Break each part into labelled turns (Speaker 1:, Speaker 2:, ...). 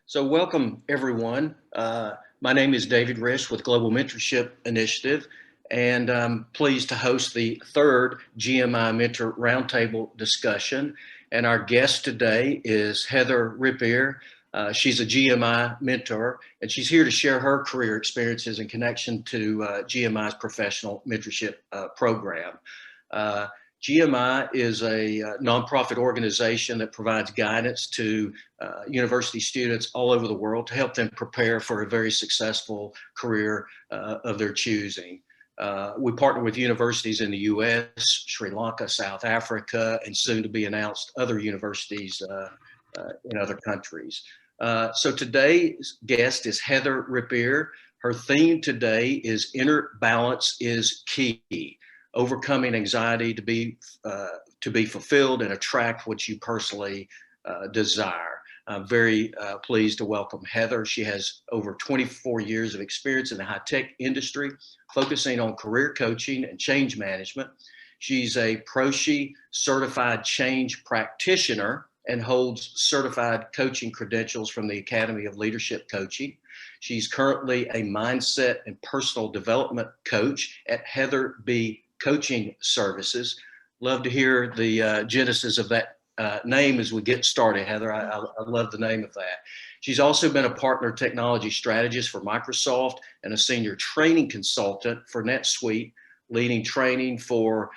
Speaker 1: So welcome everyone. My name is David Risch with Global Mentorship Initiative, and I'm pleased to host the third GMI Mentor Roundtable discussion. And our guest today is Heather Rippere. She's a GMI mentor, and she's here to share her career experiences in connection to GMI's professional mentorship program. GMI is a nonprofit organization that provides guidance to university students all over the world to help them prepare for a very successful career of their choosing. We partner with universities in the US, Sri Lanka, South Africa, and soon to be announced other universities in other countries. So today's guest is Heather Rippere. Her theme today is Inner Balance is Key. Overcoming anxiety to be fulfilled and attract what you personally desire. I'm very pleased to welcome Heather. She has over 24 years of experience in the high-tech industry, focusing on career coaching and change management. She's a ProSci certified change practitioner and holds certified coaching credentials from the Academy of Leadership Coaching. She's currently a mindset and personal development coach at Heather B. Coaching Services. Love to hear the genesis of that name as we get started, Heather. I love the name of that. She's also been a partner technology strategist for Microsoft and a senior training consultant for NetSuite, leading training for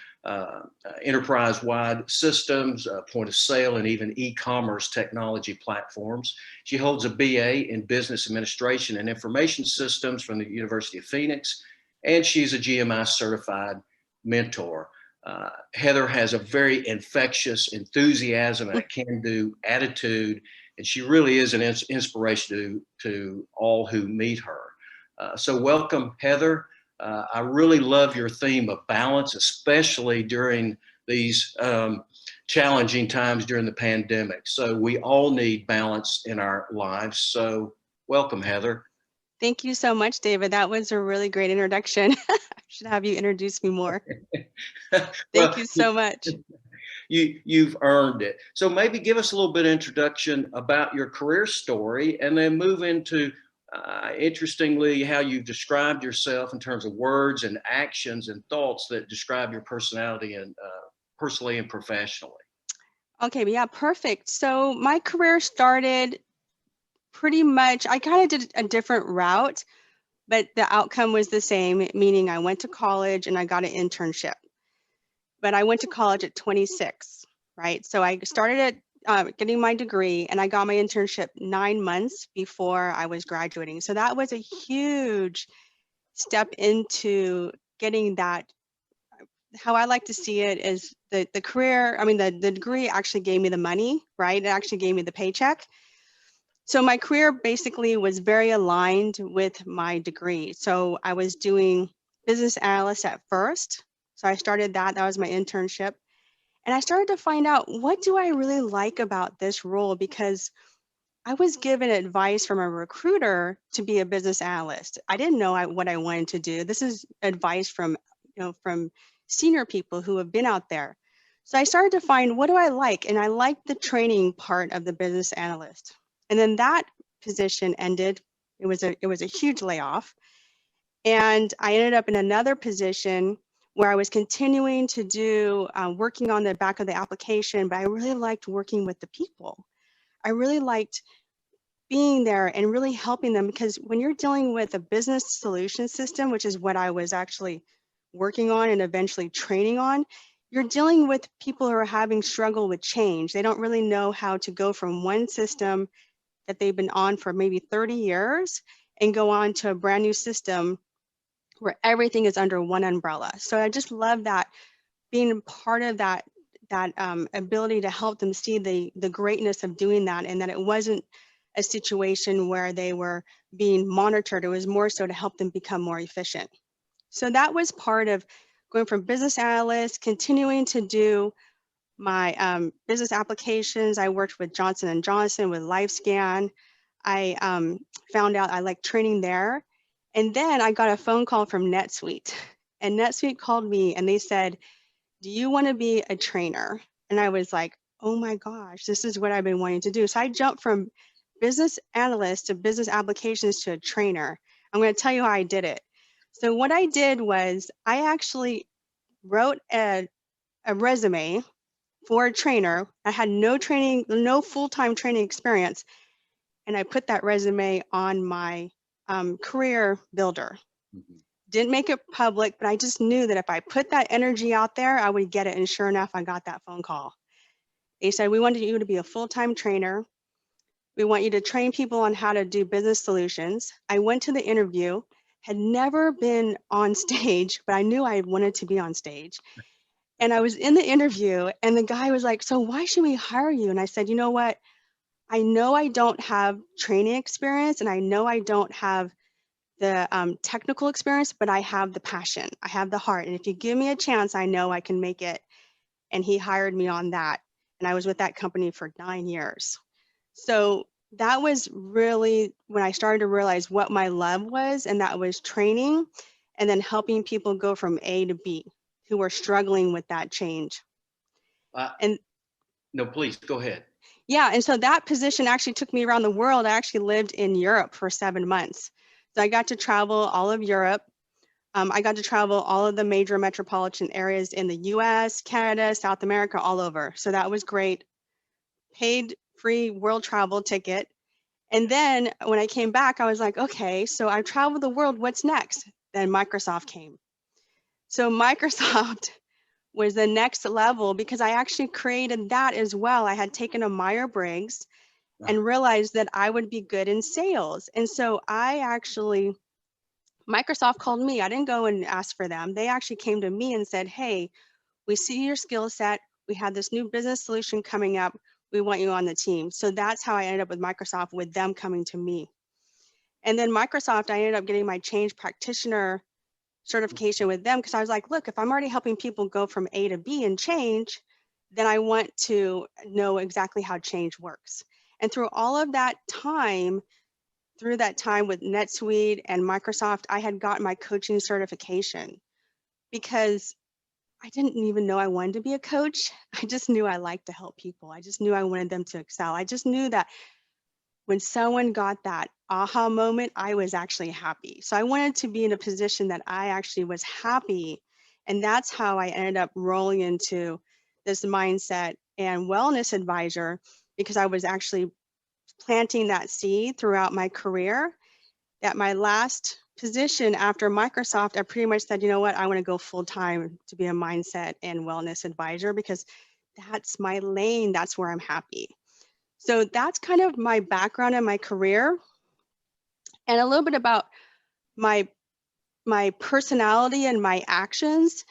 Speaker 1: enterprise-wide systems, point of sale, and even e-commerce technology platforms. She holds a BA in Business Administration and Information Systems from the University of Phoenix, and she's a GMI certified mentor. Heather has a very infectious enthusiasm and a can-do attitude, and she really is an inspiration to all who meet her. So welcome, Heather. I really love your theme of balance, especially during these challenging times during the pandemic. So we all need balance in our lives. So welcome, Heather.
Speaker 2: Thank you so much, David. That was a really great introduction. I should have you introduce me more. Thank you so much.
Speaker 1: You've earned it. So maybe give us a little bit of introduction about your career story and then move into, interestingly, how you've described yourself in terms of words and actions and thoughts that describe your personality and personally and professionally.
Speaker 2: Okay, yeah, perfect. So my career started pretty much, I kind of did a different route, but the outcome was the same, meaning I went to college and I got an internship. But I went to college at 26, right? So I started at getting my degree and I got my internship 9 months before I was graduating. So that was a huge step into getting that. How I like to see it is the career, the degree actually gave me the money, right? It actually gave me the paycheck. So my career basically was very aligned with my degree. So I was doing business analyst at first. So I started that was my internship. And I started to find out, what do I really like about this role? Because I was given advice from a recruiter to be a business analyst. I didn't know what I wanted to do. This is advice from senior people who have been out there. So I started to find, what do I like? And I liked the training part of the business analyst. And then that position ended. It was a huge layoff. And I ended up in another position where I was continuing to do working on the back of the application, but I really liked working with the people. I really liked being there and really helping them, because when you're dealing with a business solution system, which is what I was actually working on and eventually training on, you're dealing with people who are having struggle with change. They don't really know how to go from one system that they've been on for maybe 30 years and go on to a brand new system where everything is under one umbrella. So I just love that, being part of that ability to help them see the greatness of doing that, and that it wasn't a situation where they were being monitored. It was more so to help them become more efficient. So that was part of going from business analyst, continuing to do my business applications. I worked with Johnson & Johnson with LifeScan. I found out I liked training there. And then I got a phone call from NetSuite. And NetSuite called me and they said, do you want to be a trainer? And I was like, oh my gosh, this is what I've been wanting to do. So I jumped from business analyst to business applications to a trainer. I'm going to tell you how I did it. So what I did was I actually wrote a resume for a trainer. I had no training, no full-time training experience. And I put that resume on my career builder.
Speaker 1: Mhm.
Speaker 2: Didn't make it public, but I just knew that if I put that energy out there, I would get it. And sure enough, I got that phone call. They said, we wanted you to be a full-time trainer. We want you to train people on how to do business solutions. I went to the interview, had never been on stage, but I knew I wanted to be on stage. And I was in the interview and the guy was like, so why should we hire you? And I said, you know what? I know I don't have training experience and I know I don't have the technical experience, but I have the passion. I have the heart. And if you give me a chance, I know I can make it. And he hired me on that. And I was with that company for 9 years. So that was really when I started to realize what my love was, and that was training and then helping people go from A to B who were struggling with that change. And
Speaker 1: No, please go ahead.
Speaker 2: yeah, and so that position actually took me around the world. I actually lived in Europe for 7 months. So I got to travel all of Europe. I got to travel all of the major metropolitan areas in the US, Canada, South America, all over. So that was great. Paid free world travel ticket. And then when I came back, I was like, okay, so I've traveled the world. What's next? Then Microsoft came. So Microsoft was the next level because I actually created that as well. I had taken a Myers-Briggs and realized that I would be good in sales. And so Microsoft called me. I didn't go and ask for them. They actually came to me and said, hey, we see your skill set. We have this new business solution coming up. We want you on the team. So that's how I ended up with Microsoft, with them coming to me. And then Microsoft, I ended up getting my change practitioner certification with them because I was like, look, if I'm already helping people go from A to B and change, then I want to know exactly how change works. And through all of that time, through that time with NetSuite and Microsoft, I had gotten my coaching certification because I didn't even know I wanted to be a coach. I just knew I liked to help people. I just knew I wanted them to excel. I just knew that when someone got that aha moment, I was actually happy. So I wanted to be in a position that I actually was happy. And that's how I ended up rolling into this mindset and wellness advisor, because I was actually planting that seed throughout my career. At my last position after Microsoft, I pretty much said, you know what, I want to go full time to be a mindset and wellness advisor because that's my lane. That's where I'm happy. So that's kind of my background and my career, and a little bit about my personality and my actions.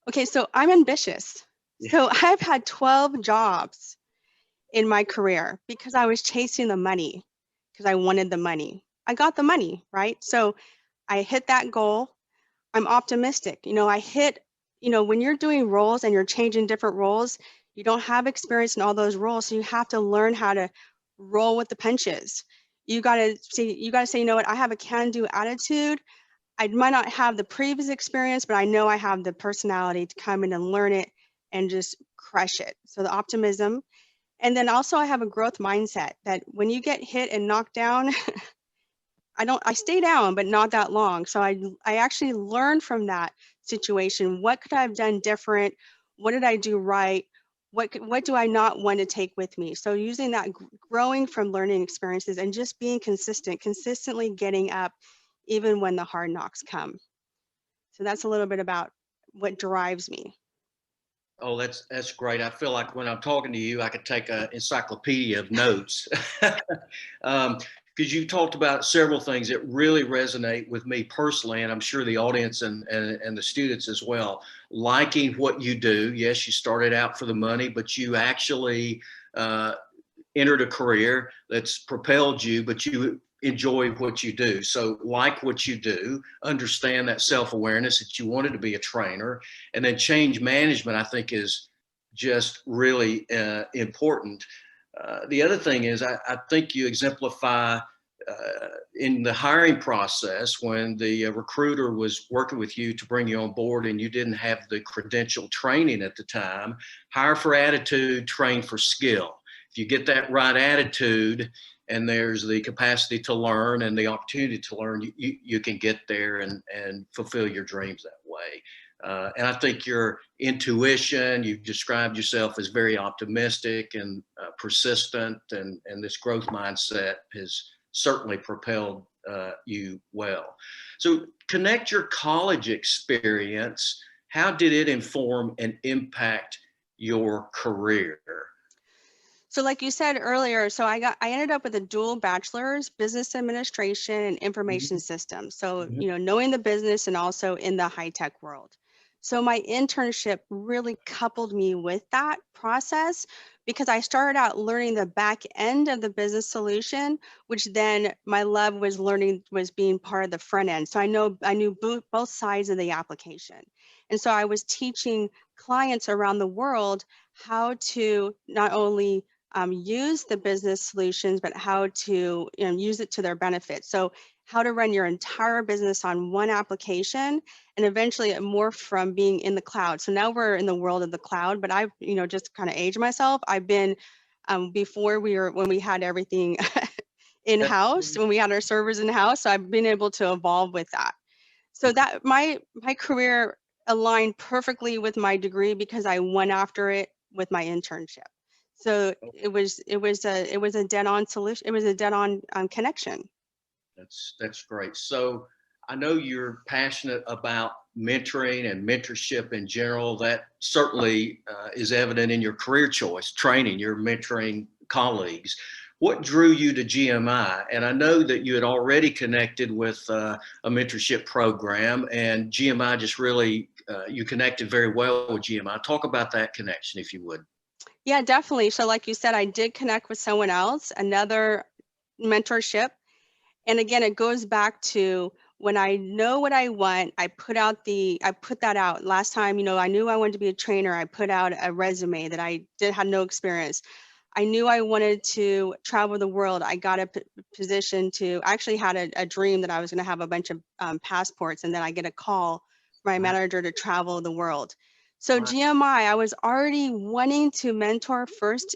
Speaker 2: Okay, so I'm ambitious.
Speaker 1: Yeah.
Speaker 2: So I've had 12 jobs in my career because I was chasing the money, because I wanted the money. I got the money, right? So I hit that goal. I'm optimistic. When you're doing roles and you're changing different roles, you don't have experience in all those roles. So you have to learn how to roll with the punches. You gotta say, you know what, I have a can-do attitude. I might not have the previous experience, but I know I have the personality to come in and learn it and just crush it. So the optimism. And then also I have a growth mindset that when you get hit and knocked down, I stay down, but not that long. So I actually learned from that situation. What could I have done different? What did I do right? What do I not want to take with me? So using that, growing from learning experiences and just being consistently getting up, even when the hard knocks come. So that's a little bit about what drives me.
Speaker 1: Oh, that's great. I feel like when I'm talking to you, I could take an encyclopedia of notes. Because you talked about several things that really resonate with me personally, and I'm sure the audience and the students as well. Liking what you do. Yes, you started out for the money, but you actually entered a career that's propelled you, but you enjoy what you do. So like what you do, understand that self-awareness that you wanted to be a trainer, and then change management, I think, is just really important. The other thing is, I think you exemplify in the hiring process when the recruiter was working with you to bring you on board and you didn't have the credential training at the time. Hire for attitude, train for skill. If you get that right attitude, and there's the capacity to learn and the opportunity to learn, you can get there and fulfill your dreams that way. And I think your intuition, you've described yourself as very optimistic and persistent, and this growth mindset has certainly propelled you well. So connect your college experience. How did it inform and impact your career?
Speaker 2: So like you said earlier, so I ended up with a dual bachelor's, business administration and information systems. So,
Speaker 1: Mhm.
Speaker 2: knowing the business and also in the high tech world. So my internship really coupled me with that process because I started out learning the back end of the business solution, which then my love was being part of the front end. So I knew both sides of the application. And so I was teaching clients around the world how to not only use the business solutions, but how to use it to their benefit. So how to run your entire business on one application, and eventually it morphed from being in the cloud. So now we're in the world of the cloud, but I've, just kind of aged myself. I've been before when we had everything in-house, when we had our servers in-house. So I've been able to evolve with that. So
Speaker 1: Okay.
Speaker 2: that my career aligned perfectly with my degree because I went after it with my internship. So it was a dead on solution. It was a dead on connection.
Speaker 1: That's great. So I know you're passionate about mentoring and mentorship in general. That certainly is evident in your career choice, training, you're mentoring colleagues. What drew you to GMI? And I know that you had already connected with a mentorship program, and GMI just really, you connected very well with GMI. Talk about that connection, if you would.
Speaker 2: Yeah, definitely. So like you said, I did connect with someone else, another mentorship. And again, it goes back to when I know what I want, I put that out. Last time, I knew I wanted to be a trainer. I put out a resume that had no experience. I knew I wanted to travel the world. I got a position I actually had a dream that I was going to have a bunch of passports, and then I get a call from my
Speaker 1: Wow.
Speaker 2: manager to travel the world. So
Speaker 1: Wow.
Speaker 2: GMI, I was already wanting to mentor first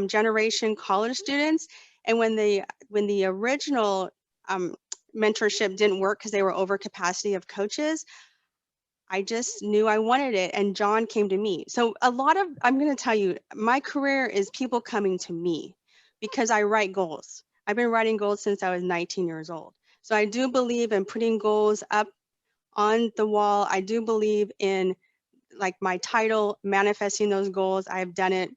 Speaker 2: generation college students. And when the original um, mentorship didn't work because they were over capacity of coaches, I just knew I wanted it, and John came to me. So I'm going to tell you, my career is people coming to me because I write goals. I've been writing goals since I was 19 years old. So I do believe in putting goals up on the wall. I do believe in, like my title, manifesting those goals. I've done it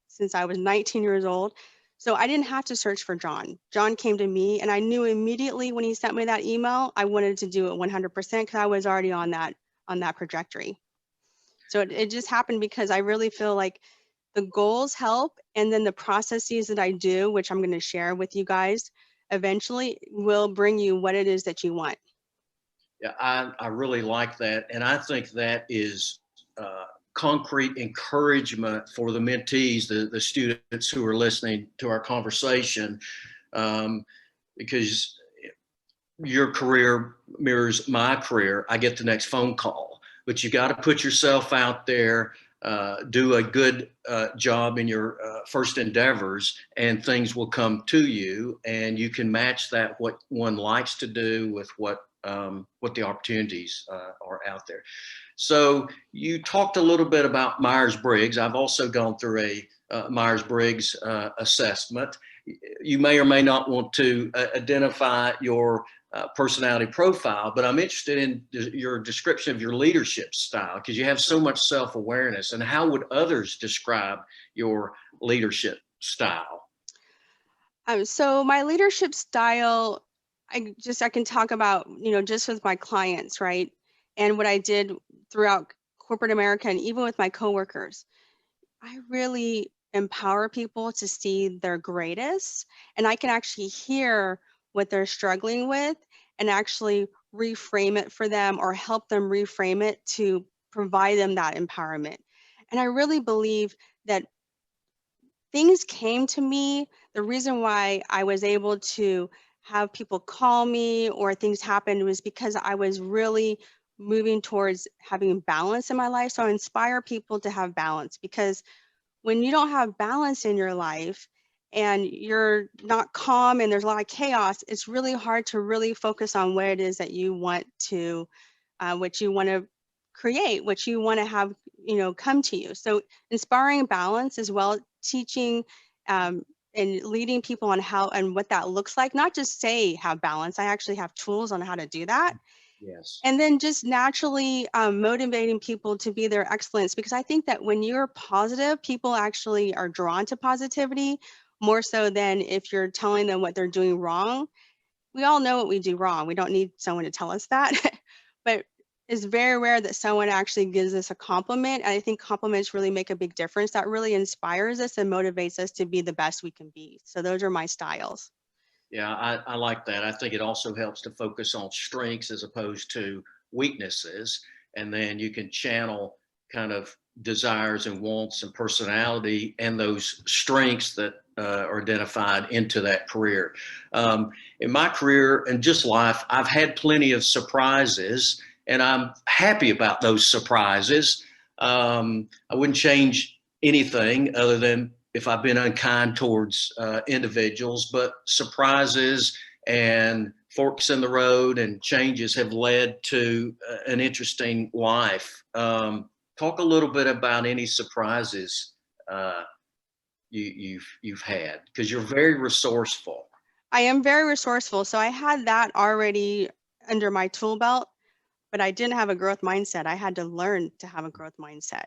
Speaker 2: since I was 19 years old. So I didn't have to search for John. John came to me, and I knew immediately when he sent me that email, I wanted to do it 100% because I was already on that trajectory. So it just happened because I really feel like the goals help, and then the processes that I do, which I'm going to share with you guys eventually, will bring you what it is that you want.
Speaker 1: Yeah, I really like that. And I think that is concrete encouragement for the mentees, the students who are listening to our conversation, um, because your career mirrors my career. I get the next phone call, but you got to put yourself out there, do a good job in your first endeavors, and things will come to you. And you can match that what one likes to do with what the opportunities are out there. So you talked a little bit about Myers-Briggs. I've also gone through a Myers-Briggs assessment. You may or may not want to identify your personality profile, but I'm interested in your description of your leadership style because you have so much self-awareness. And how would others describe your leadership style?
Speaker 2: So my leadership style, I can talk about, just with my clients, right? And what I did throughout corporate America and even with my coworkers. I really empower people to see their greatest, and I can actually hear what they're struggling with and actually reframe it for them or help them reframe it to provide them that empowerment. And I really believe that things came to me. The reason why I was able to have people call me or things happened was because I was really moving towards having balance in my life. So I inspire people to have balance because when you don't have balance in your life, and you're not calm and there's a lot of chaos, it's really hard to really focus on what it is that you want to, what you want to create, what you want to have, come to you. So inspiring balance as well, teaching and leading people on how and what that looks like, not just say have balance. I actually have tools on how to do that.
Speaker 1: Yes.
Speaker 2: And then just naturally motivating people to be their excellence, because I think that when you're positive, people actually are drawn to positivity more so than if you're telling them what they're doing wrong. We all know what we do wrong. We don't need someone to tell us that. But it's very rare that someone actually gives us a compliment. And I think compliments really make a big difference. That really inspires us and motivates us to be the best we can be. So those are my styles.
Speaker 1: Yeah, I like that. I think it also helps to focus on strengths as opposed to weaknesses. And then you can channel kind of desires and wants and personality and those strengths that are identified into that career. In my career and just life, I've had plenty of surprises, and I'm happy about those surprises. I wouldn't change anything other than if I've been unkind towards individuals, but surprises and forks in the road and changes have led to an interesting life. Talk a little bit about any surprises you've had, because you're very resourceful.
Speaker 2: I am very resourceful. So I had that already under my tool belt, but I didn't have a growth mindset. I had to learn to have a growth mindset.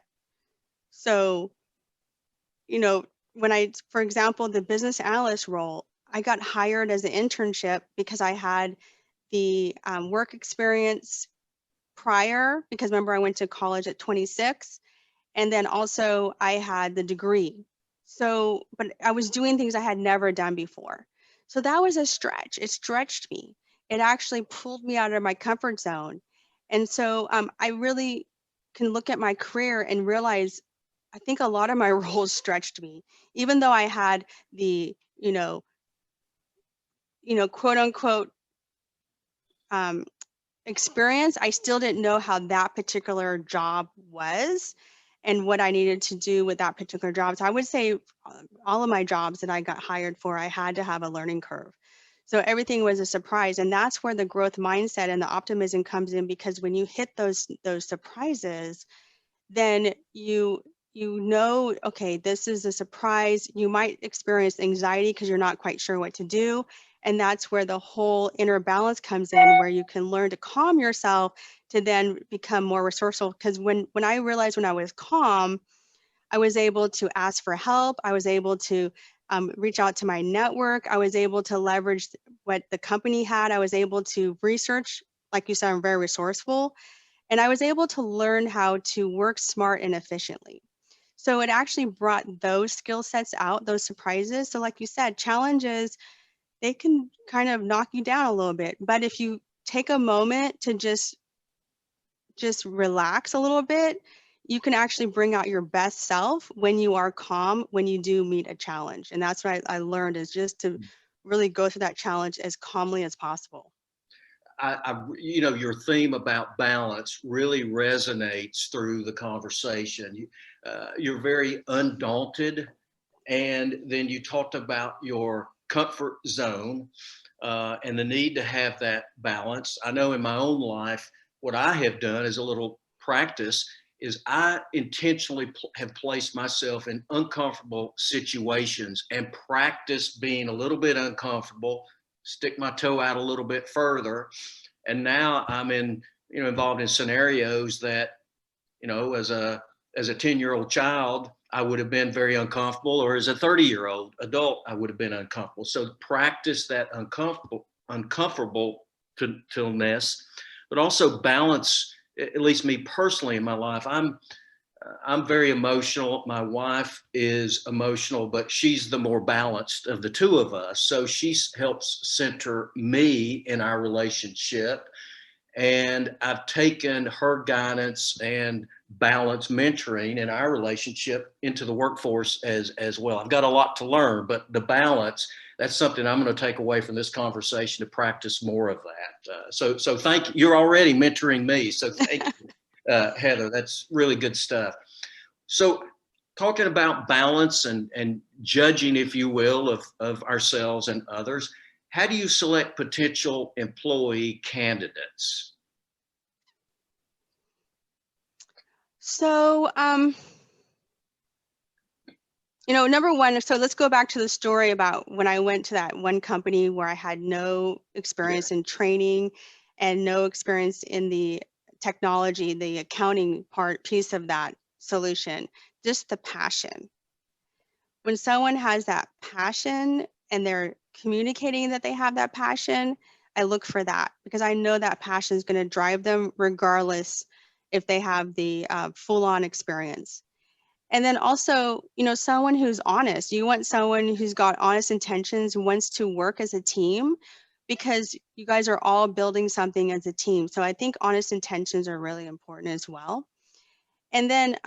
Speaker 2: So, when for example, the business analyst role, I got hired as an internship because I had the work experience prior, because remember, I went to college at 26. And then also I had the degree. So, but I was doing things I had never done before. So that was a stretch. It stretched me. It actually pulled me out of my comfort zone. And so I really can look at my career and realize I think a lot of my roles stretched me, even though I had the, quote unquote experience. I still didn't know how that particular job was and what I needed to do with that particular job. So I would say all of my jobs that I got hired for, I had to have a learning curve. So everything was a surprise. And that's where the growth mindset and the optimism comes in, because when you hit those surprises, then okay, this is a surprise. You might experience anxiety because you're not quite sure what to do. And that's where the whole inner balance comes in, where you can learn to calm yourself to then become more resourceful. Because when I realized when I was calm, I was able to ask for help. I was able to reach out to my network. I was able to leverage what the company had. I was able to research. Like you said, I'm very resourceful. And I was able to learn how to work smart and efficiently. So it actually brought those skill sets out, those surprises. So like you said, challenges, they can kind of knock you down a little bit. But if you take a moment to just relax a little bit, you can actually bring out your best self when you are calm, when you do meet a challenge. And that's what I learned, is just to really go through that challenge as calmly as possible.
Speaker 1: Your theme about balance really resonates through the conversation. You're very undaunted, and then you talked about your comfort zone and the need to have that balance. I know in my own life, what I have done as a little practice is I intentionally have placed myself in uncomfortable situations and practice being a little bit uncomfortable, stick my toe out a little bit further. And now I'm involved in scenarios that, as a 10-year-old child, I would have been very uncomfortable, or as a 30-year-old adult, I would have been uncomfortable. So practice that uncomfortableness, but also balance. At least me personally in my life, I'm very emotional. My wife is emotional, but she's the more balanced of the two of us. So she helps center me in our relationship. And I've taken her guidance and balance mentoring in our relationship into the workforce as well. I've got a lot to learn, but the balance, that's something I'm going to take away from this conversation to practice more of that. So thank you. You're already mentoring me. So thank you, Heather. That's really good stuff. So talking about balance and judging, if you will, of ourselves and others, how do you select potential employee candidates?
Speaker 2: So, number one, so let's go back to the story about when I went to that one company where I had no
Speaker 1: Yeah,
Speaker 2: experience in training and no experience in the technology, the accounting piece of that solution, just the passion. When someone has that passion and they're communicating that they have that passion, I look for that because I know that passion is going to drive them regardless if they have the full-on experience. And then also, someone who's honest. You want someone who's got honest intentions, who wants to work as a team because you guys are all building something as a team. So I think honest intentions are really important as well. And then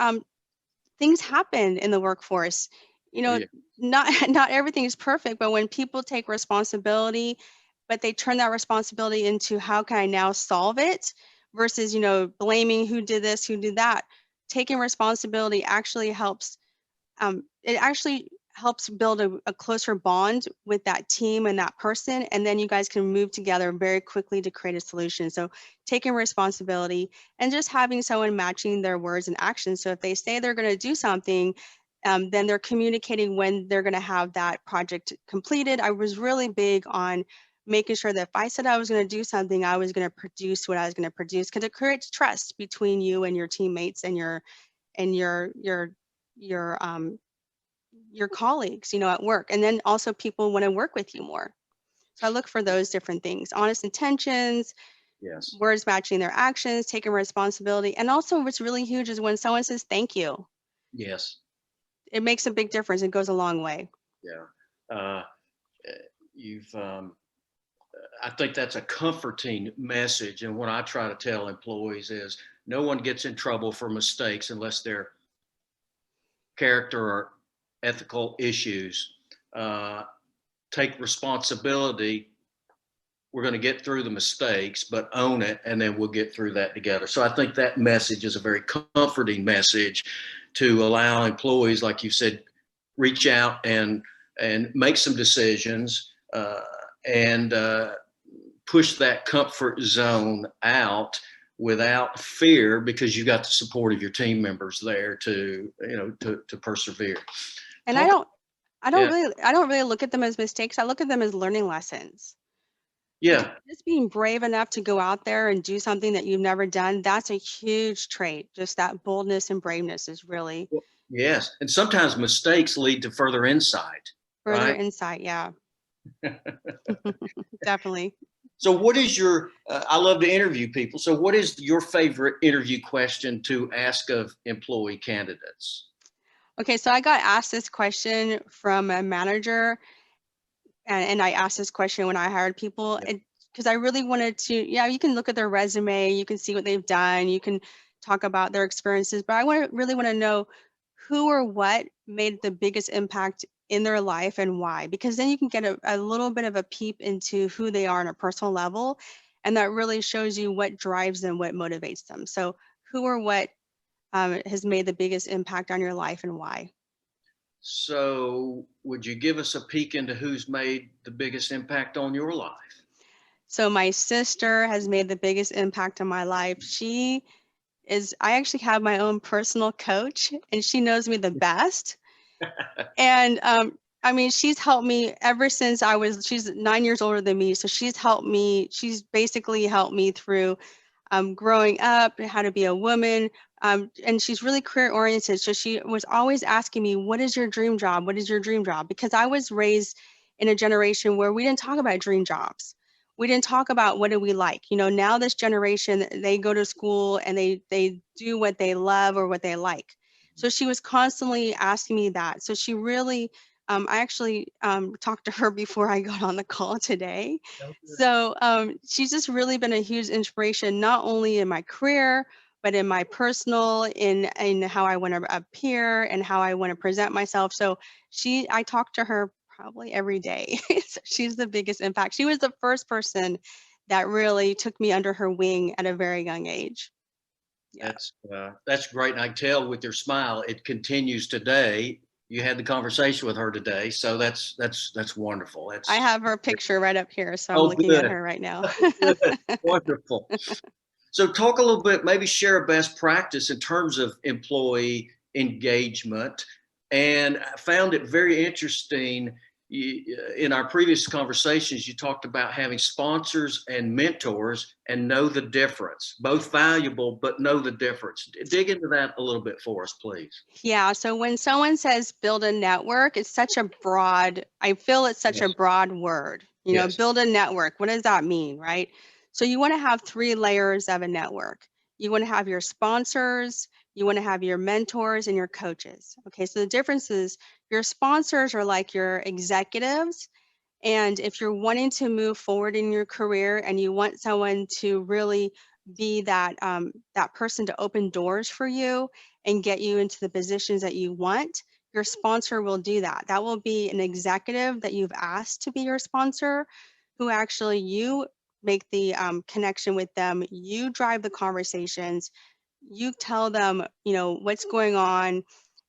Speaker 2: things happen in the workforce. You
Speaker 1: oh
Speaker 2: know,
Speaker 1: yeah,
Speaker 2: not not everything is perfect, but when people take responsibility, but they turn that responsibility into how can I now solve it versus, blaming who did this, who did that. Taking responsibility actually helps it actually helps build a closer bond with that team and that person, and then you guys can move together very quickly to create a solution. So taking responsibility and just having someone matching their words and actions. So if they say they're going to do something, then they're communicating when they're going to have that project completed. I was really big on making sure that if I said I was going to do something, I was going to produce what I was going to produce because it creates trust between you and your teammates and your your colleagues, at work. And then also people want to work with you more. So I look for those different things: honest intentions,
Speaker 1: yes,
Speaker 2: words matching their actions, taking responsibility. And also what's really huge is when someone says thank you.
Speaker 1: yes,
Speaker 2: It makes a big difference. It goes a long way.
Speaker 1: yeah. You've I think that's a comforting message. And what I try to tell employees is no one gets in trouble for mistakes unless they're character or ethical issues. Uh, Take responsibility. We're going to get through the mistakes, but own it, and then we'll get through that together. So I think that message is a very comforting message to allow employees, like you said, reach out and make some decisions and push that comfort zone out without fear because you got the support of your team members there to persevere.
Speaker 2: And I
Speaker 1: Talk.
Speaker 2: don't I don't
Speaker 1: Yeah,
Speaker 2: really I don't really look at them as mistakes. I look at them as learning lessons. Because
Speaker 1: yeah,
Speaker 2: just being brave enough to go out there and do something that you've never done, that's a huge trait. Just that boldness and braveness is really
Speaker 1: yes. And sometimes mistakes lead to further insight,
Speaker 2: further
Speaker 1: right?
Speaker 2: insight. Yeah, definitely.
Speaker 1: So, what is your? I love to interview people. So, what is your favorite interview question to ask of employee candidates?
Speaker 2: Okay, so I got asked this question from a manager, and I asked this question when I hired people,
Speaker 1: Yeah.
Speaker 2: because I really wanted to. Yeah, you can look at their resume, you can see what they've done, you can talk about their experiences, but I really want to know who or what made the biggest impact in their life and why, because then you can get a little bit of a peep into who they are on a personal level, and that really shows you what drives them, what motivates them. So, who or what has made the biggest impact on your life and why?
Speaker 1: So, would you give us a peek into who's made the biggest impact on your life?
Speaker 2: So my sister has made the biggest impact on my life. I actually have my own personal coach and she knows me the best. And I mean, she's helped me ever since she's 9 years older than me. So she's basically helped me through growing up, how to be a woman. And she's really career oriented. So she was always asking me, what is your dream job? What is your dream job? Because I was raised in a generation where we didn't talk about dream jobs. We didn't talk about what do we like. Now this generation, they go to school and they do what they love or what they like. So she was constantly asking me that. So she really, I actually talked to her before I got on the call today. So she's just really been a huge inspiration, not only in my career, but in my personal, in how I want to appear and how I want to present myself. So I talk to her probably every day. So she's the biggest impact. She was the first person that really took me under her wing at a very young age. Yeah.
Speaker 1: That's great. And I can tell with your smile, it continues today. You had the conversation with her today. So that's wonderful.
Speaker 2: I
Speaker 1: That's
Speaker 2: have her picture right up here, so I'm
Speaker 1: oh,
Speaker 2: looking at
Speaker 1: good.
Speaker 2: her right now.
Speaker 1: Good. Wonderful. So talk a little bit, maybe share a best practice in terms of employee engagement. And I found it very interesting. In our previous conversations, you talked about having sponsors and mentors and know the difference, both valuable, but know the difference. Dig into that a little bit for us, please.
Speaker 2: Yeah, so when someone says build a network, it's such a broad, I feel it's such a
Speaker 1: Yes.
Speaker 2: broad word.
Speaker 1: Yes.
Speaker 2: Build a network. What does that mean, right? So you want to have 3 layers of a network. You want to have your sponsors, you want to have your mentors and your coaches. Okay, so the difference is your sponsors are like your executives. And if you're wanting to move forward in your career and you want someone to really be that person to open doors for you and get you into the positions that you want, your sponsor will do that. That will be an executive that you've asked to be your sponsor, who actually you make the connection with them. You drive the conversations. You tell them, what's going on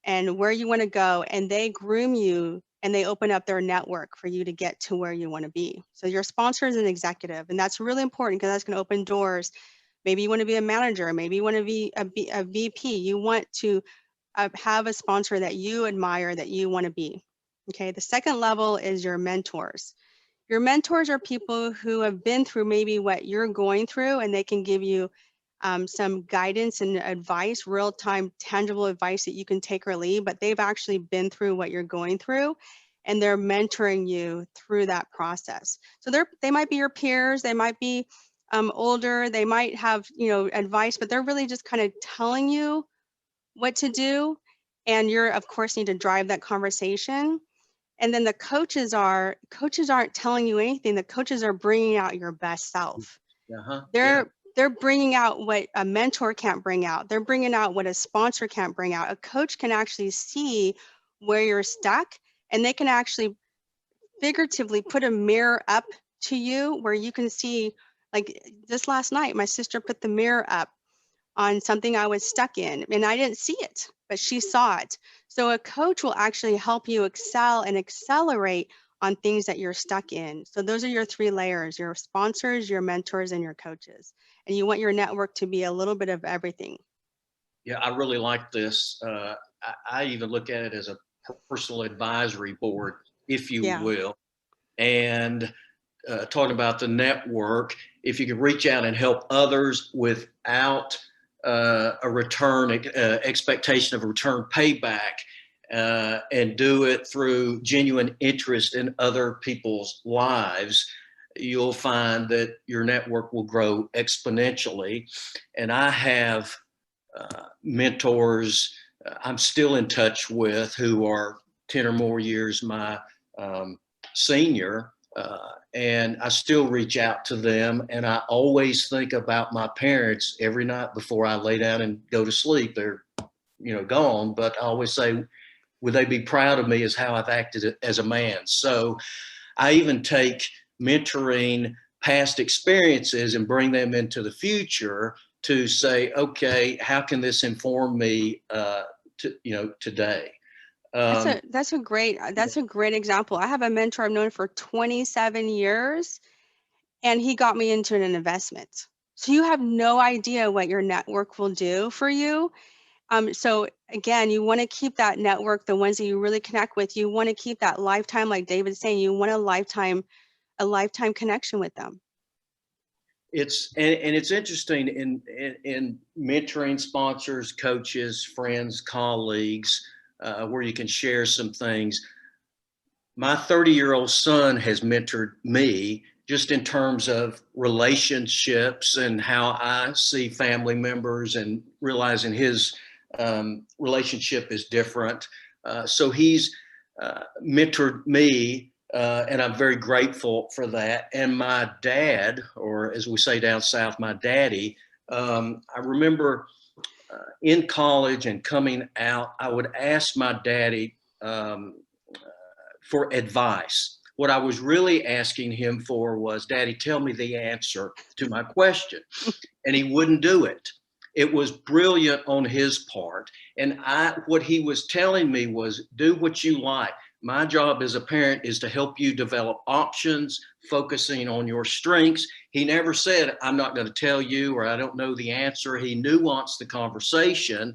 Speaker 2: and where you want to go, and they groom you and they open up their network for you to get to where you want to be. So your sponsor is an executive, and that's really important because that's going to open doors. Maybe you want to be a manager, maybe you want to be a VP. You want to have a sponsor that you admire, that you want to be. Okay, the second level is your mentors. Your mentors are people who have been through maybe what you're going through, and they can give you some guidance and advice, real-time, tangible advice that you can take or leave, but they've actually been through what you're going through, and they're mentoring you through that process. So they might be your peers, they might be older, they might have advice, but they're really just kind of telling you what to do, and you're of course need to drive that conversation. And then the coaches aren't telling you anything. The coaches are bringing out your best self.
Speaker 1: Uh-huh. Yeah.
Speaker 2: They're bringing out what a mentor can't bring out. They're bringing out what a sponsor can't bring out. A coach can actually see where you're stuck, and they can actually figuratively put a mirror up to you where you can see, like this last night, my sister put the mirror up on something I was stuck in, and I didn't see it, but she saw it. So a coach will actually help you excel and accelerate on things that you're stuck in. So those are your 3 layers: your sponsors, your mentors, and your coaches. And you want your network to be a little bit of everything.
Speaker 1: Yeah, I really like this. I even look at it as a personal advisory board, if you
Speaker 2: Yeah.
Speaker 1: will. And talking about the network, if you can reach out and help others without a return expectation of a return payback, and do it through genuine interest in other people's lives, you'll find that your network will grow exponentially. And I have mentors I'm still in touch with who are 10 or more years my senior. And I still reach out to them. And I always think about my parents every night before I lay down and go to sleep. They're, gone, but I always say, would they be proud of me as how I've acted as a man? So I even take mentoring past experiences and bring them into the future to say, okay, how can this inform me, today?
Speaker 2: That's a great example. I have a mentor I've known for 27 years, and he got me into an investment. So you have no idea what your network will do for you. So again, you want to keep that network, the ones that you really connect with. You want to keep that lifetime, like David's saying, you want a lifetime connection with them.
Speaker 1: It's interesting in mentoring sponsors, coaches, friends, colleagues, where you can share some things. My 30-year-old son has mentored me just in terms of relationships and how I see family members, and realizing his relationship is different. So he's mentored me, and I'm very grateful for that. And my dad, or as we say down south, my daddy, I remember in college and coming out, I would ask my daddy for advice. What I was really asking him for was, Daddy, tell me the answer to my question. And he wouldn't do it. it was brilliant on his part. And what he was telling me was, do what you like. My job as a parent is to help you develop options, focusing on your strengths. He never said, I'm not going to tell you, or I don't know the answer. He nuanced the conversation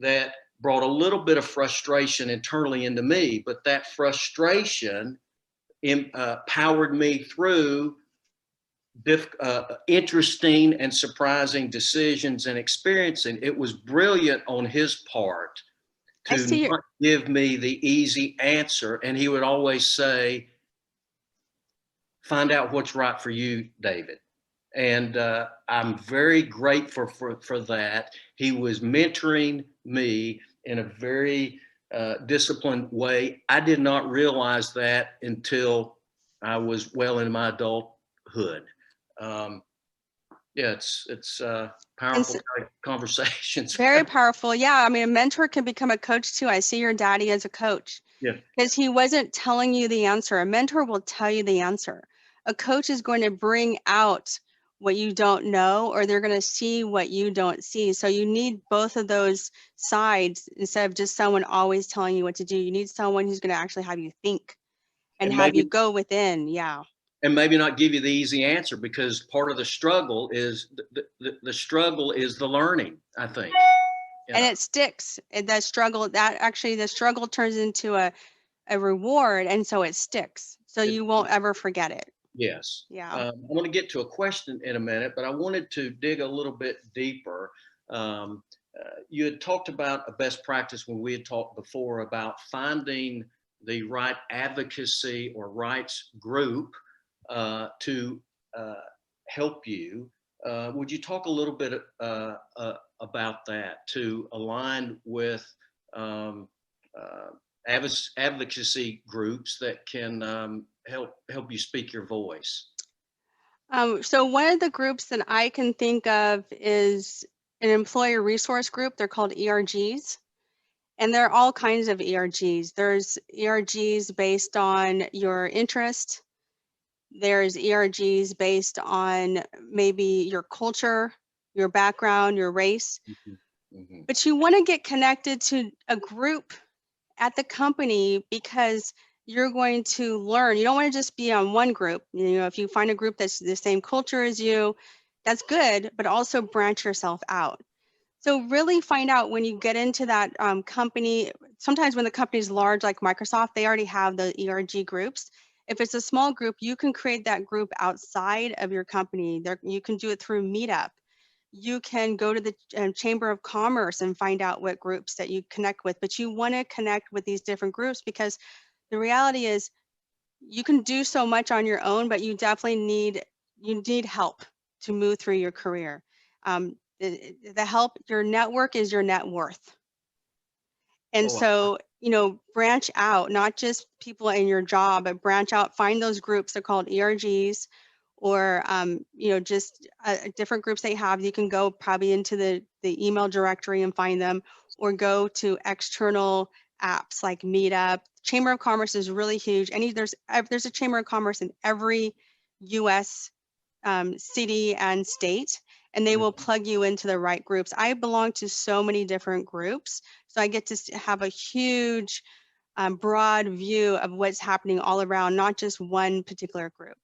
Speaker 1: that brought a little bit of frustration internally into me, but that frustration powered me through interesting and surprising decisions and experiencing. It was brilliant on his part to not give me the easy answer. And he would always say, find out what's right for you, David. And I'm very grateful for that. He was mentoring me in a very disciplined way. I did not realize that until I was well in my adulthood. Yeah, it's powerful conversations.
Speaker 2: Very powerful. Yeah. I mean, a mentor can become a coach too. I see your daddy as a coach.
Speaker 1: Yeah.
Speaker 2: Because he wasn't telling you the answer. A mentor will tell you the answer. A coach is going to bring out what you don't know, or they're going to see what you don't see. So you need both of those sides instead of just someone always telling you what to do. You need someone who's going to actually have you think and have you go within. Yeah.
Speaker 1: And maybe not give you the easy answer, because part of the struggle is the struggle is the learning, I think.
Speaker 2: Yeah. And it sticks. The struggle turns into a reward, and so it sticks. So you won't ever forget it.
Speaker 1: Yes.
Speaker 2: Yeah.
Speaker 1: I want to get to a question in a minute, but I wanted to dig a little bit deeper. You had talked about a best practice when we had talked before about finding the right advocacy or rights group to help you. Would you talk a little bit about that, to align with advocacy groups that can help you speak your voice?
Speaker 2: So one of the groups that I can think of is an employer resource group. They're called ERGs. And there are all kinds of ERGs. There's ERGs based on your interest. There's ERGs based on maybe your culture, your background, your race. Mm-hmm. Mm-hmm. But you want to get connected to a group at the company because you're going to learn. You don't want to just be on one group. You know, if you find a group that's the same culture as you, that's good, but also branch yourself out. So really find out when you get into that company. Sometimes when the company is large, like Microsoft, they already have the ERG groups. If it's a small group, you can create that group outside of your company. You can do it through Meetup. You can go to the Chamber of Commerce and find out what groups that you connect with. But you want to connect with these different groups, because the reality is you can do so much on your own, but you definitely need help to move through your career. The help, your network is your net worth. And so, you know, branch out, not just people in your job, but branch out, find those groups. They're called ERGs, or, you know, just different groups they have. You can go probably into the email directory and find them, or go to external apps like Meetup. Chamber of Commerce is really huge. There's a Chamber of Commerce in every U.S. City and state, and they will plug you into the right groups. I belong to so many different groups, so I get to have a huge, broad view of what's happening all around, not just one particular group.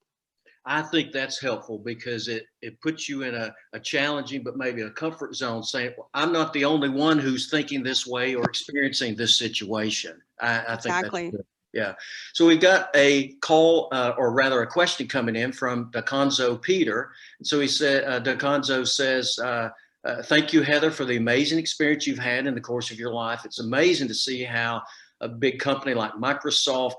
Speaker 1: I think that's helpful, because it puts you in a challenging but maybe a comfort zone, saying, well, I'm not the only one who's thinking this way or experiencing this situation. I think that's good. Yeah. So we've got a call, or rather a question coming in from DeConzo Peter. And so he said, DeConzo says, thank you, Heather, for the amazing experience you've had in the course of your life. It's amazing to see how a big company like Microsoft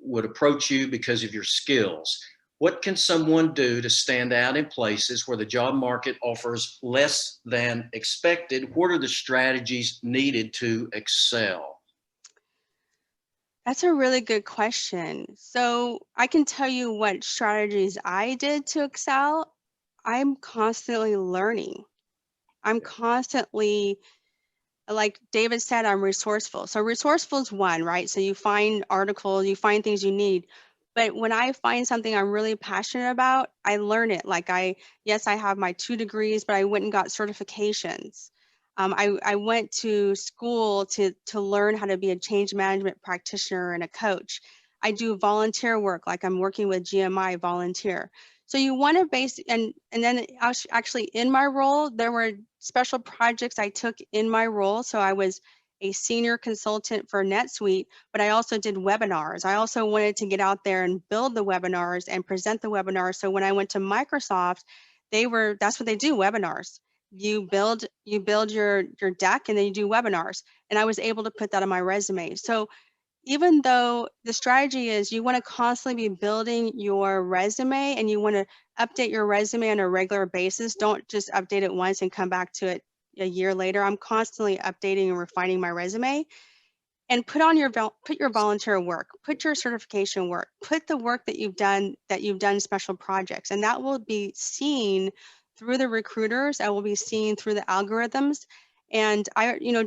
Speaker 1: would approach you because of your skills. What can someone do to stand out in places where the job market offers less than expected? What are the strategies needed to excel?
Speaker 2: That's a really good question. So I can tell you what strategies I did to excel. I'm constantly learning. I'm constantly, like David said, I'm resourceful. So resourceful is one, right? So you find articles, you find things you need, But when I find something I'm really passionate about, I learn it. Like yes, I have my 2 degrees, but I went and got certifications. I went to school to learn how to be a change management practitioner and a coach. I do volunteer work, like I'm working with GMI volunteer. So you want to base, and then actually in my role, there were special projects I took in my role. So I was a senior consultant for NetSuite, but I also did webinars. I also wanted to get out there and build the webinars and present the webinars. So when I went to Microsoft, that's what they do, webinars. You build your deck and then you do webinars. And I was able to put that on my resume. So even though the strategy is you want to constantly be building your resume and you want to update your resume on a regular basis, don't just update it once and come back to it a year later. I'm constantly updating and refining my resume. And put your volunteer work, put your certification work, put the work that you've done special projects, and that will be seen through the recruiters. That will be seen through the algorithms. And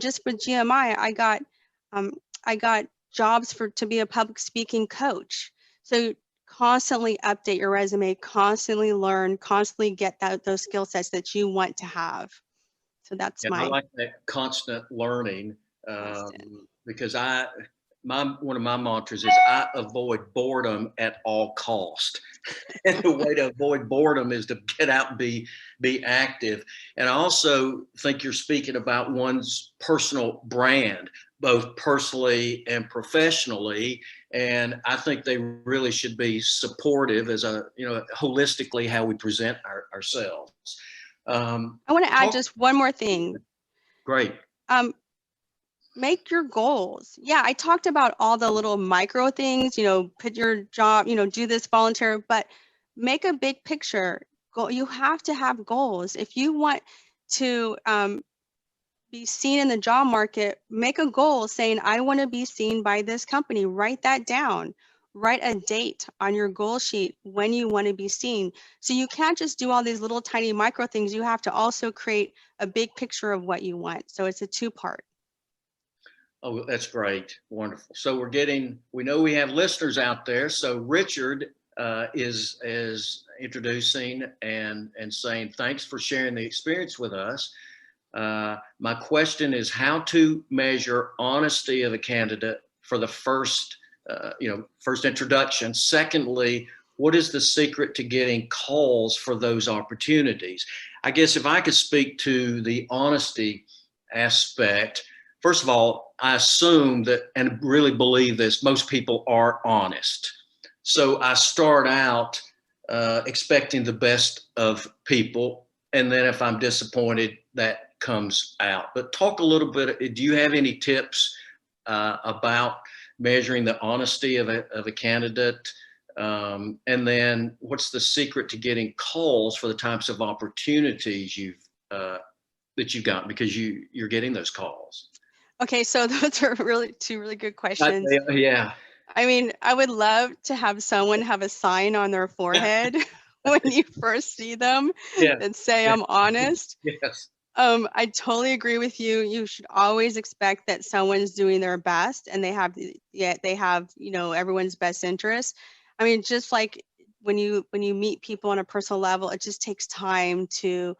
Speaker 2: just with GMI, I got jobs to be a public speaking coach. So constantly update your resume, constantly learn, constantly get those skill sets that you want to have. So that's
Speaker 1: I like that constant learning,
Speaker 2: constant.
Speaker 1: because one of my mantras is I avoid boredom at all cost. And the way to avoid boredom is to get out and be active. And I also think you're speaking about one's personal brand, both personally and professionally. And I think they really should be supportive as holistically how we present ourselves.
Speaker 2: I want to add just one more thing.
Speaker 1: Great.
Speaker 2: Make your goals. Yeah, I talked about all the little micro things, put your job, do this volunteer, but make a big picture. You have to have goals. If you want to be seen in the job market, make a goal saying, I want to be seen by this company. Write that down. Write a date on your goal sheet when you want to be seen. So you can't just do all these little tiny micro things. You have to also create a big picture of what you want. So it's a 2-part.
Speaker 1: Oh, that's great. Wonderful. So we know we have listeners out there. So Richard is introducing and saying, thanks for sharing the experience with us. My question is how to measure honesty of a candidate for the first introduction. Secondly, what is the secret to getting calls for those opportunities? I guess if I could speak to the honesty aspect, first of all, I assume that, and really believe this, most people are honest. So I start out expecting the best of people. And then if I'm disappointed, that comes out. But talk a little bit, do you have any tips about measuring the honesty of a candidate? And then what's the secret to getting calls for the types of opportunities that you've gotten, because you're getting those calls?
Speaker 2: Okay, so those are two really good questions.
Speaker 1: Yeah.
Speaker 2: I mean, I would love to have someone have a sign on their forehead when you first see them that say, I'm honest.
Speaker 1: Yes.
Speaker 2: I totally agree with you. You should always expect that someone's doing their best and they have everyone's best interest. I mean, just like when you meet people on a personal level, it just takes time to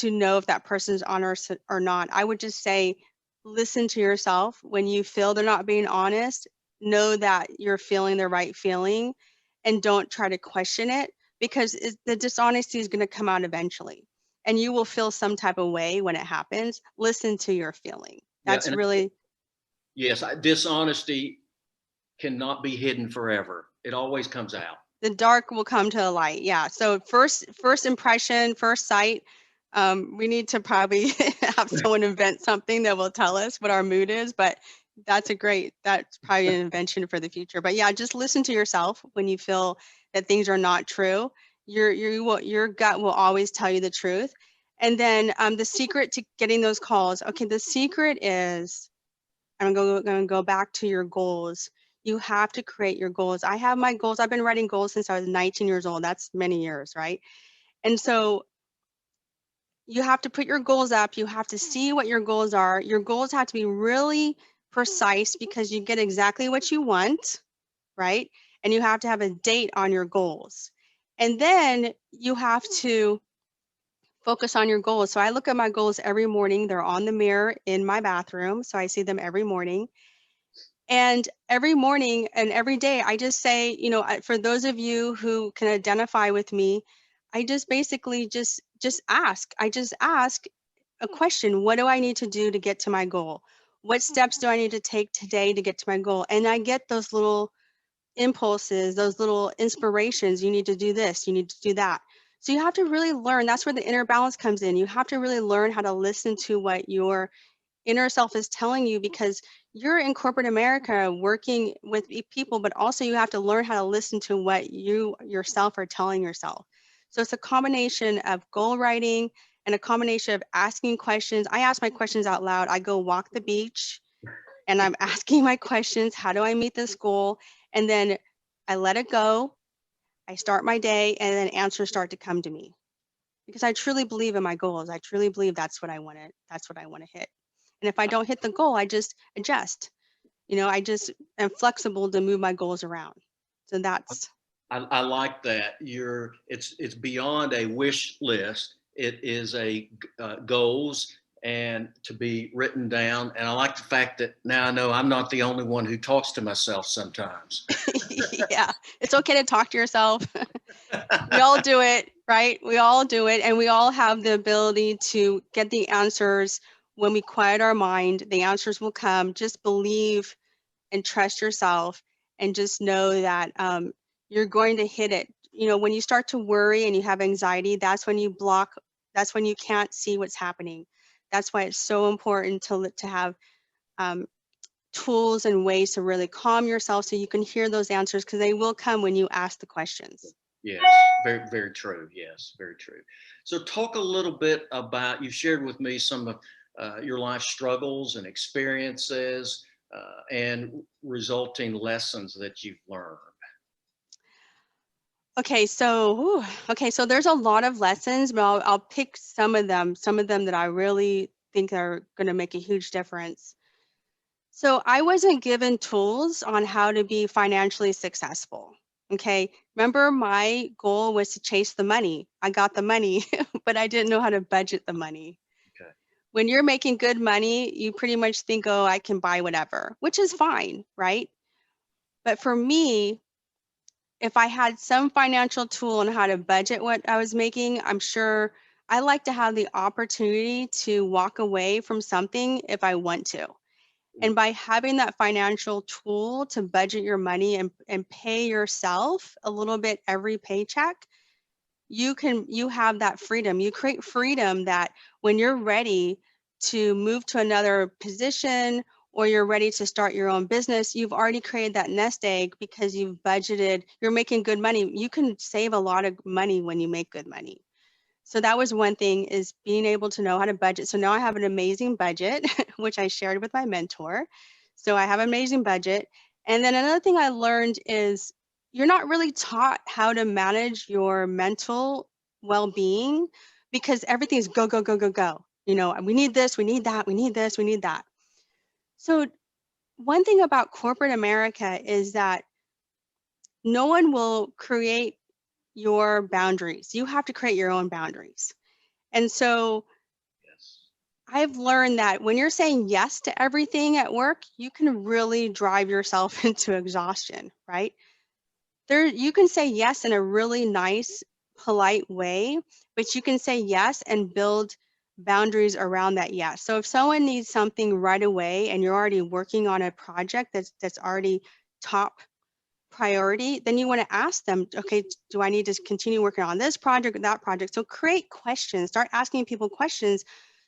Speaker 2: know if that person's honest or not. I would just say, listen to yourself. When you feel they're not being honest, know that you're feeling the right feeling and don't try to question it, because the dishonesty is going to come out eventually and you will feel some type of way when it happens. Listen to your feeling. That's really.
Speaker 1: Yes, dishonesty cannot be hidden forever. It always comes out.
Speaker 2: The dark will come to the light. Yeah. So first impression, first sight, we need to probably have someone invent something that will tell us what our mood is, but that's probably an invention for the future. But yeah, just listen to yourself when you feel that things are not true. Your gut will always tell you the truth. And then the secret to getting those calls. Okay, the secret is, I'm going to go back to your goals. You have to create your goals. I have my goals. I've been writing goals since I was 19 years old. That's many years, right? And so you have to put your goals up. You have to see what your goals are. Your goals have to be really precise because you get exactly what you want, right? and you have to have a date on your goals. And then you have to focus on your goals. So I look at my goals every morning. They're on the mirror in my bathroom. So I see them every morning. And every morning and every day, I just say, for those of you who can identify with me, I just basically just ask. I just ask a question. What do I need to do to get to my goal? What steps do I need to take today to get to my goal? And I get those little impulses, those little inspirations. You need to do this, you need to do that. So you have to really learn. That's where the inner balance comes in. You have to really learn how to listen to what your inner self is telling you, because you're in corporate America working with people, but also you have to learn how to listen to what you yourself are telling yourself. So it's a combination of goal writing and a combination of asking questions. I ask my questions out loud. I go walk the beach and I'm asking my questions. How do I meet this goal? And then I let it go. I start my day, and then answers start to come to me, because I truly believe in my goals. I truly believe that's what I want to, hit. And if I don't hit the goal, I just adjust. I just am flexible to move my goals around. So that's.
Speaker 1: I like that. It's beyond a wish list. It is a goals and to be written down. And I like the fact that now I know I'm not the only one who talks to myself sometimes.
Speaker 2: Yeah, it's okay to talk to yourself. We all do it, right? We all do it. And we all have the ability to get the answers. When we quiet our mind, the answers will come. Just believe and trust yourself, and just know that you're going to hit it. When you start to worry and you have anxiety, that's when you block, that's when you can't see what's happening. That's why it's so important to have tools and ways to really calm yourself, so you can hear those answers, because they will come when you ask the questions.
Speaker 1: Yes, very, very true. Yes, very true. So talk a little bit about, you shared with me some of your life struggles and experiences and resulting lessons that you've learned.
Speaker 2: Okay, so there's a lot of lessons, but I'll pick some of them that I really think are going to make a huge difference. So I wasn't given tools on how to be financially successful. Okay, remember, my goal was to chase the money. I got the money, but I didn't know how to budget the money.
Speaker 1: Okay.
Speaker 2: When you're making good money, you pretty much think, oh, I can buy whatever, which is fine, right? But for me, if I had some financial tool on how to budget what I was making, I'm sure I like to have the opportunity to walk away from something if I want to. And by having that financial tool to budget your money and pay yourself a little bit every paycheck, you have that freedom. You create freedom that when you're ready to move to another position, or you're ready to start your own business, you've already created that nest egg, because you've budgeted, you're making good money. You can save a lot of money when you make good money. So that was one thing, is being able to know how to budget. So now I have an amazing budget, which I shared with my mentor. So I have an amazing budget. And then another thing I learned is you're not really taught how to manage your mental well-being, because everything is go, go, go, go, go. We need this, we need that, we need this, we need that. So one thing about corporate America is that no one will create your boundaries. You have to create your own boundaries. And so
Speaker 1: Yes.
Speaker 2: I've learned that when you're saying yes to everything at work, you can really drive yourself into exhaustion, right? You can say yes in a really nice, polite way, but you can say yes and build boundaries around that yes. So if someone needs something right away and you're already working on a project that's already top priority, then you want to ask them, okay, do I need to continue working on this project or that project? So create questions, start asking people questions,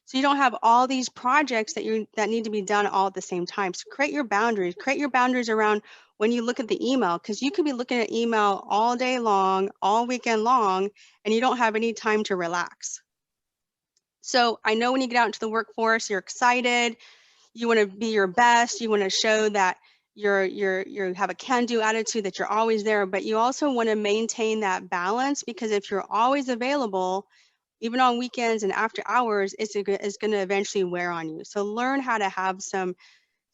Speaker 2: so you don't have all these projects that need to be done all at the same time. So create your boundaries around when you look at the email, because you could be looking at email all day long, all weekend long, and you don't have any time to relax. So I know when you get out into the workforce, you're excited, you want to be your best, you want to show that you have a can-do attitude, that you're always there, but you also want to maintain that balance, because if you're always available, even on weekends and after hours, it's going to eventually wear on you. So learn how to have some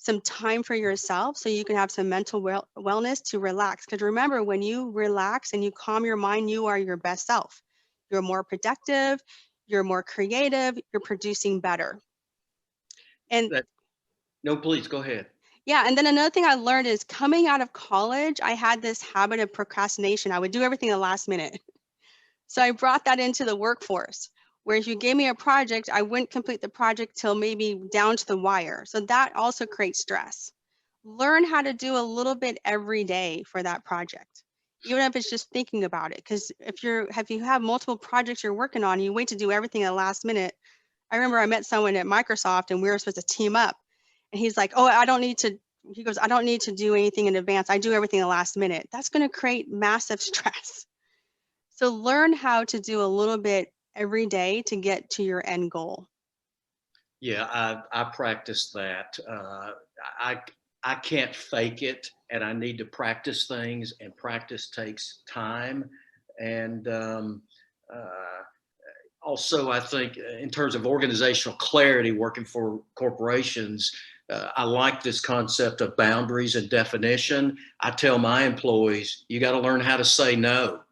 Speaker 2: some time for yourself so you can have some mental wellness to relax. Because remember, when you relax and you calm your mind, you are your best self. You're more productive, you're more creative, you're producing better. And
Speaker 1: No, please go ahead.
Speaker 2: yeah, and then another thing I learned is coming out of college, I had this habit of procrastination. I would do everything at the last minute. So I brought that into the workforce, where if you gave me a project, I wouldn't complete the project till maybe down to the wire. So that also creates stress. Learn how to do a little bit every day for that project, even if it's just thinking about it. Because if you have multiple projects you're working on, you wait to do everything at the last minute. I remember I met someone at Microsoft and we were supposed to team up. And he's like, oh, I don't need to do anything in advance. I do everything at the last minute. That's going to create massive stress. So learn how to do a little bit every day to get to your end goal.
Speaker 1: Yeah, I practice that. I can't fake it, and I need to practice things, and practice takes time. And also, I think in terms of organizational clarity, working for corporations, I like this concept of boundaries and definition. I tell my employees, you got to learn how to say no,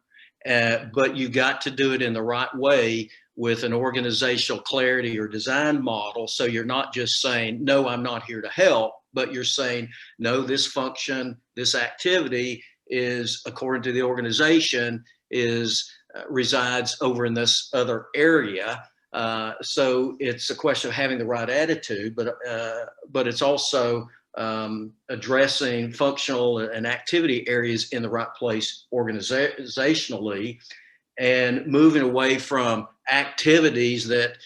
Speaker 1: but you got to do it in the right way with an organizational clarity or design model. So you're not just saying, no, I'm not here to help, but you're saying, no, this function, this activity is, according to the organization, resides over in this other area. So it's a question of having the right attitude, but it's also addressing functional and activity areas in the right place organizationally, and moving away from activities that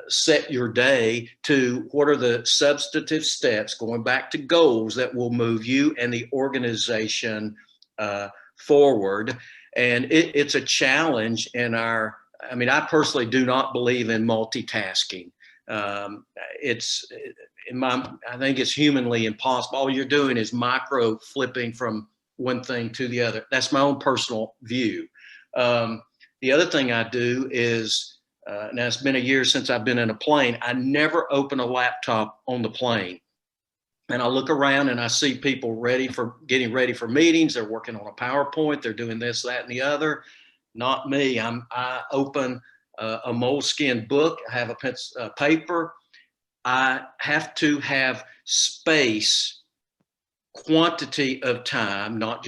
Speaker 1: set your day to what are the substantive steps, going back to goals that will move you and the organization forward. And it's a challenge in I personally do not believe in multitasking. I think it's humanly impossible. All you're doing is micro flipping from one thing to the other. That's my own personal view. The other thing I do is, now it's been a year since I've been in a plane. I never open a laptop on the plane. And I look around and I see people getting ready for meetings. They're working on a PowerPoint. They're doing this, that, and the other. Not me. I open a moleskin book. I have a paper. I have to have space, quantity of time, not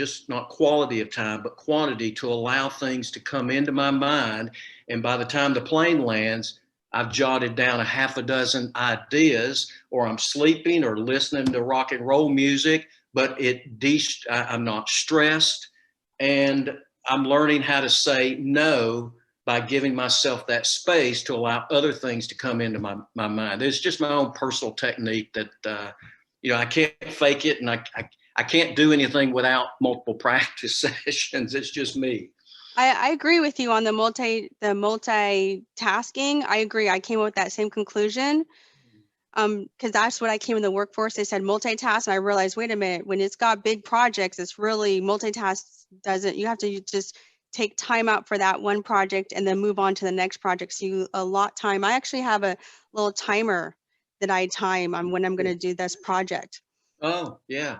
Speaker 1: quality of time, but quantity, to allow things to come into my mind. And by the time the plane lands, I've jotted down a half a dozen ideas, or I'm sleeping or listening to rock and roll music, but I'm not stressed. And I'm learning how to say no by giving myself that space to allow other things to come into my mind. It's just my own personal technique that, I can't fake it, and I can't do anything without multiple practice sessions. It's just me.
Speaker 2: I agree with you on the multitasking. I agree. I came up with that same conclusion. Because that's what I came in the workforce. They said multitask, and I realized, wait a minute, when it's got big projects, it's really multitask you have to just take time out for that one project and then move on to the next project. So you allot time. I actually have a little timer that I time on when I'm going to do this project.
Speaker 1: Oh, yeah.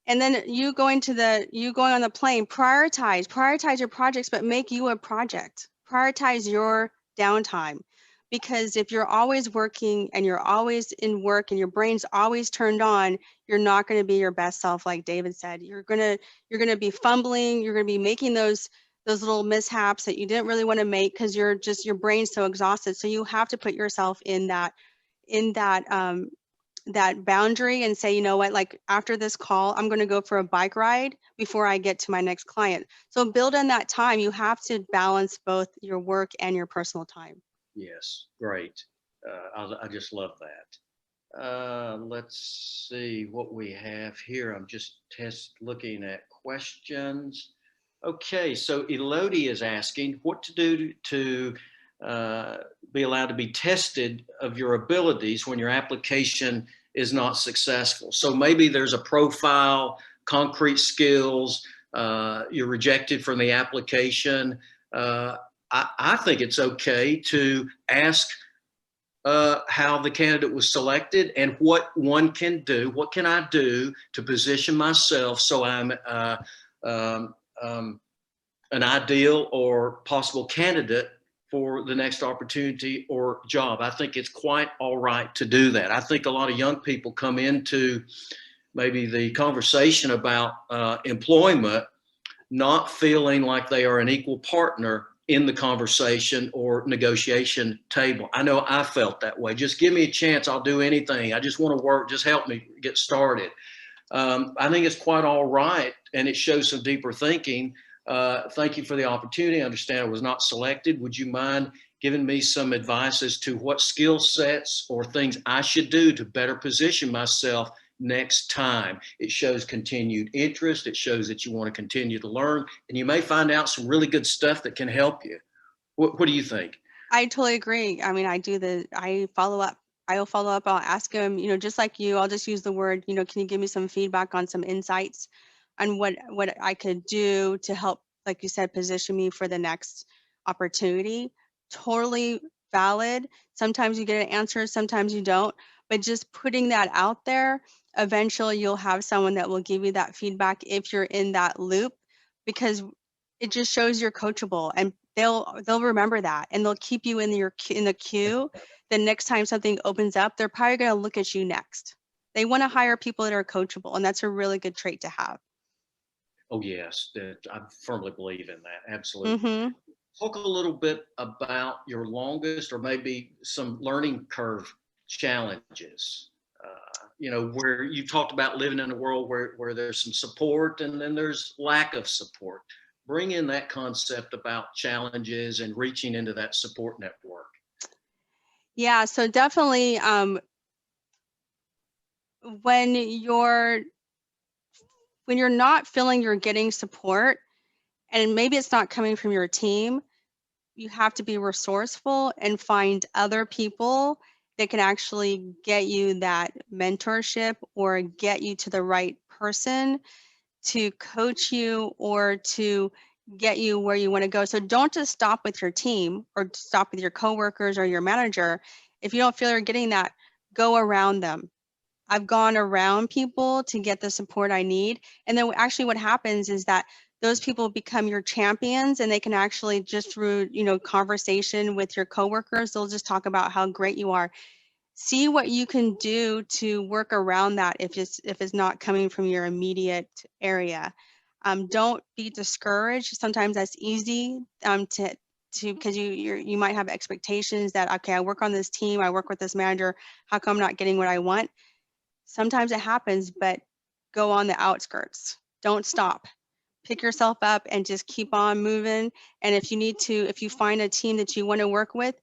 Speaker 2: And then you going on the plane, prioritize your projects, but make you a project. Prioritize your downtime. Because if you're always working and you're always in work and your brain's always turned on, you're not going to be your best self. Like David said, you're going to be fumbling. You're going to be making those little mishaps that you didn't really want to make because your brain's so exhausted. So you have to put yourself in that boundary and say, you know what, like after this call, I'm going to go for a bike ride before I get to my next client. So build in that time. You have to balance both your work and your personal time.
Speaker 1: Yes, great. I just love that. Let's see what we have here. I'm just looking at questions. Okay, so Elodie is asking what to do to be allowed to be tested of your abilities when your application is not successful. So maybe there's a profile, concrete skills, you're rejected from the application. I think it's okay to ask how the candidate was selected and what one can do. What can I do to position myself so I'm um, um, an ideal or possible candidate for the next opportunity or job? I think it's quite all right to do that. I think a lot of young people come into maybe the conversation about employment not feeling like they are an equal partner in the conversation or negotiation table. I know I felt that way. Just give me a chance. I'll do anything. I just want to work. Just help me get started. I think it's quite all right, and it shows some deeper thinking. Thank you for the opportunity. I understand I was not selected. Would you mind giving me some advice as to what skill sets or things I should do to better position myself next time? It shows continued interest. It shows that you want to continue to learn, and you may find out some really good stuff that can help you. What do you think?
Speaker 2: I totally agree. I mean, I follow up. I'll follow up. I'll ask him, just like you, I'll just use the word, can you give me some feedback on some insights on what I could do to help, like you said, position me for the next opportunity. Totally valid. Sometimes you get an answer, sometimes you don't, but just putting that out there, eventually you'll have someone that will give you that feedback if you're in that loop, because it just shows you're coachable, and they'll remember that, and they'll keep you in the queue. The next time something opens up, they're probably going to look at you next. They want to hire people that are coachable, and that's a really good trait to have.
Speaker 1: Oh, yes, I firmly believe in that. Absolutely.
Speaker 2: Mm-hmm.
Speaker 1: Talk a little bit about your longest or maybe some learning curve challenges. Where you talked about living in a world where there's some support and then there's lack of support. Bring in that concept about challenges and reaching into that support network.
Speaker 2: Yeah, so definitely when you're not feeling you're getting support, and maybe it's not coming from your team, you have to be resourceful and find other people that can actually get you that mentorship or get you to the right person to coach you or to get you where you want to go. So don't just stop with your team or stop with your coworkers or your manager. If you don't feel you're getting that, go around them. I've gone around people to get the support I need. And then actually what happens is that those people become your champions, and they can actually, just through, conversation with your coworkers, they'll just talk about how great you are. See what you can do to work around that if it's not coming from your immediate area. Don't be discouraged. Sometimes that's easy to because you might have expectations that, okay, I work on this team, I work with this manager, how come I'm not getting what I want? Sometimes it happens, but go on the outskirts. Don't stop. Pick yourself up and just keep on moving. And if you find a team that you want to work with,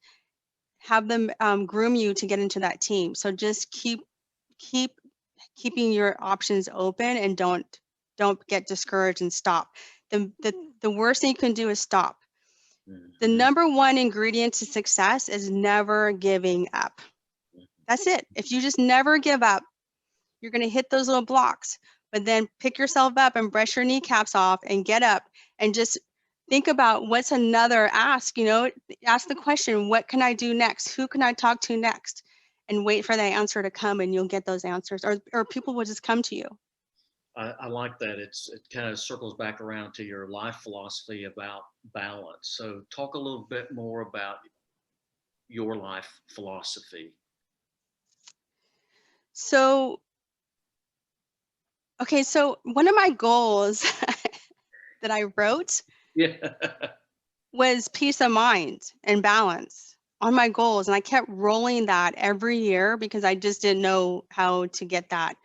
Speaker 2: have them groom you to get into that team. So just keep keeping your options open, and don't get discouraged and stop. The worst thing you can do is stop. The number one ingredient to success is never giving up. That's it. If you just never give up, you're going to hit those little blocks, but then pick yourself up and brush your kneecaps off and get up and just think about what's another ask, ask the question, what can I do next? Who can I talk to next? And wait for the answer to come, and you'll get those answers, or people will just come to you.
Speaker 1: I like that. It kind of circles back around to your life philosophy about balance. So talk a little bit more about your life philosophy.
Speaker 2: So, okay, so one of my goals that I wrote
Speaker 1: Yeah.
Speaker 2: was peace of mind and balance on my goals. And I kept rolling that every year because I just didn't know how to get that.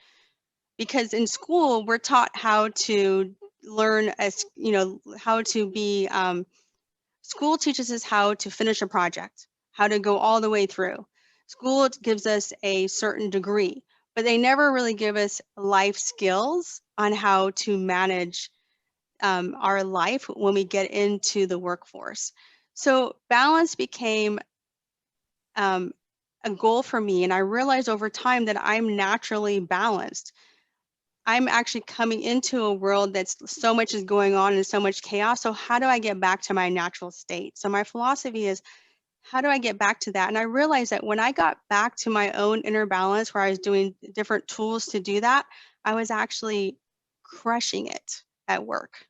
Speaker 2: Because in school, we're taught how to learn, how to be, school teaches us how to finish a project, how to go all the way through. School gives us a certain degree, but they never really give us life skills on how to manage our life when we get into the workforce. So balance became a goal for me, and I realized over time that I'm naturally balanced. I'm actually coming into a world that's so much is going on and so much chaos. So how do I get back to my natural state? So my philosophy is how do I get back to that? And I realized that when I got back to my own inner balance, where I was doing different tools to do that, I was actually crushing it at work.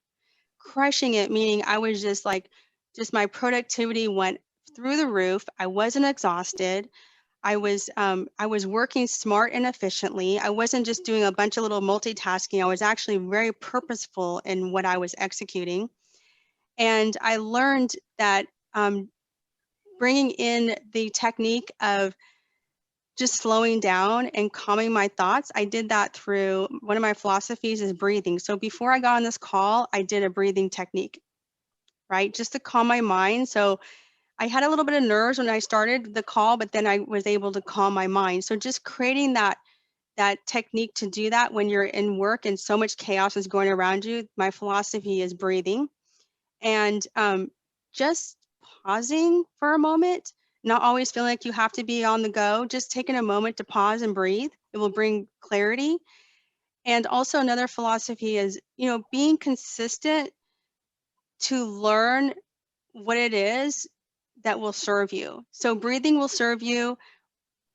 Speaker 2: Crushing it, meaning I was just like, just my productivity went through the roof. I wasn't exhausted. I was working smart and efficiently. I wasn't just doing a bunch of little multitasking. I was actually very purposeful in what I was executing. And I learned that bringing in the technique of just slowing down and calming my thoughts, I did that through one of my philosophies is breathing. So before I got on this call, I did a breathing technique, right? Just to calm my mind. So I had a little bit of nerves when I started the call, but then I was able to calm my mind. So just creating that technique to do that when you're in work and so much chaos is going around you, my philosophy is breathing and just pausing for a moment, not always feeling like you have to be on the go, just taking a moment to pause and breathe. It will bring clarity. And also another philosophy is, being consistent to learn what it is that will serve you. So breathing will serve you,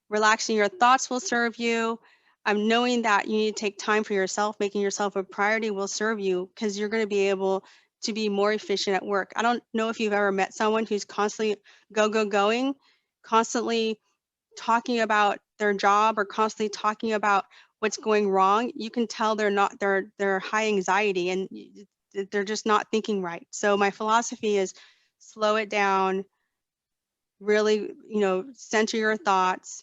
Speaker 2: relaxing your thoughts will serve you. Knowing that you need to take time for yourself, making yourself a priority will serve you because you're going to be able to be more efficient at work. I don't know if you've ever met someone who's constantly going, constantly talking about their job or constantly talking about what's going wrong. You can tell they're high anxiety and they're just not thinking right. So my philosophy is slow it down, really, center your thoughts,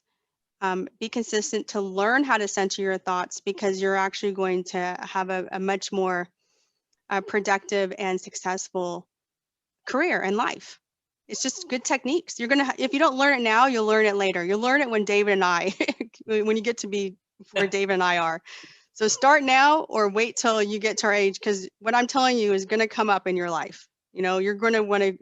Speaker 2: be consistent to learn how to center your thoughts because you're actually going to have a much more productive and successful career and life. It's just good techniques. You're going to, if you don't learn it now, you'll learn it later. You'll learn it when David and I, when you get to be where David and I are. So start now or wait till you get to our age because what I'm telling you is going to come up in your life. You're going to want to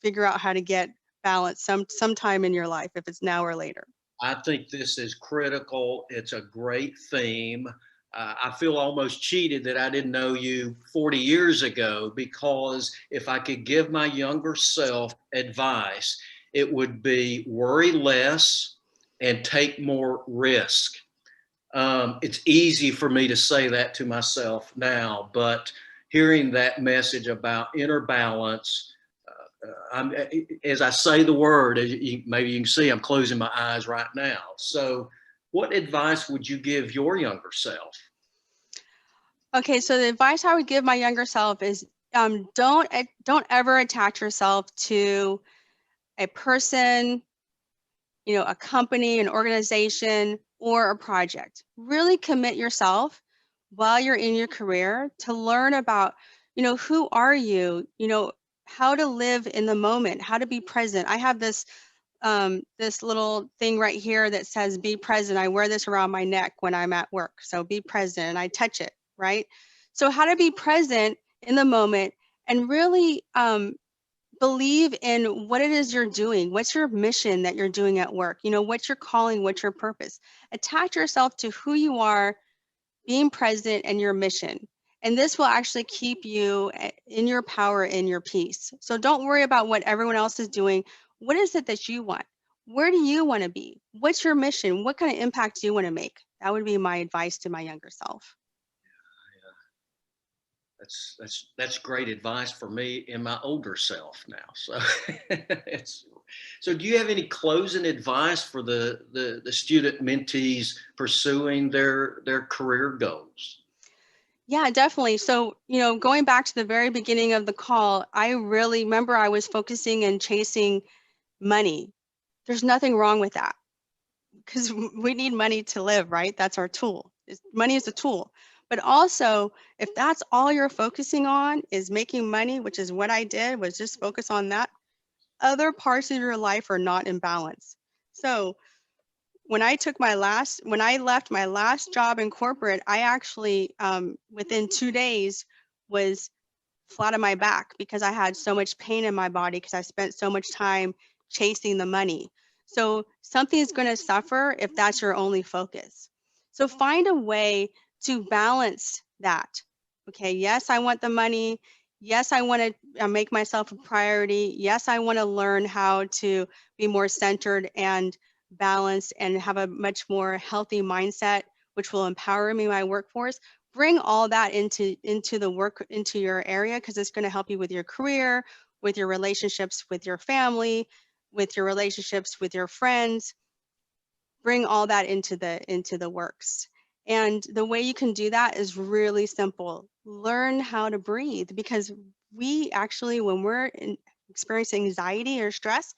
Speaker 2: figure out how to get balance sometime in your life, if it's now or later.
Speaker 1: I think this is critical. It's a great theme. I feel almost cheated that I didn't know you 40 years ago because if I could give my younger self advice, it would be worry less and take more risk. It's easy for me to say that to myself now, but hearing that message about inner balance, as I say the word, maybe you can see I'm closing my eyes right now. So, what advice would you give your younger self?
Speaker 2: Okay, so the advice I would give my younger self is don't ever attach yourself to a person, a company, an organization, or a project. Really commit yourself while you're in your career to learn about, who are you, how to live in the moment, how to be present. I have this little thing right here that says be present. I wear this around my neck when I'm at work. So be present and I touch it, right? So how to be present in the moment and really believe in what it is you're doing. What's your mission that you're doing at work? What's your calling? What's your purpose? Attach yourself to who you are, being present, and your mission. And this will actually keep you in your power, in your peace. So don't worry about what everyone else is doing. What is it that you want? Where do you want to be? What's your mission? What kind of impact do you want to make? That would be my advice to my younger self.
Speaker 1: That's great advice for me and my older self now. So, so do you have any closing advice for the student mentees pursuing their career goals?
Speaker 2: Yeah, definitely. So, going back to the very beginning of the call, I really remember I was focusing and chasing money. There's nothing wrong with that because we need money to live, right? That's our tool. Money is a tool. But also, if that's all you're focusing on is making money, which is what I did, was just focus on that, other parts of your life are not in balance. So when I left my last job in corporate, I actually, within 2 days was flat on my back because I had so much pain in my body because I spent so much time chasing the money. So something is going to suffer if that's your only focus. So find a way to balance that. Okay, yes, I want the money. Yes, I want to make myself a priority. Yes, I want to learn how to be more centered and balanced and have a much more healthy mindset, which will empower me, my workforce. Bring all that into the work, into your area, because it's going to help you with your career, with your relationships with your family, with your relationships with your friends. Bring all that into the works. And the way you can do that is really simple. Learn how to breathe, because we actually, when we're experiencing anxiety or stress,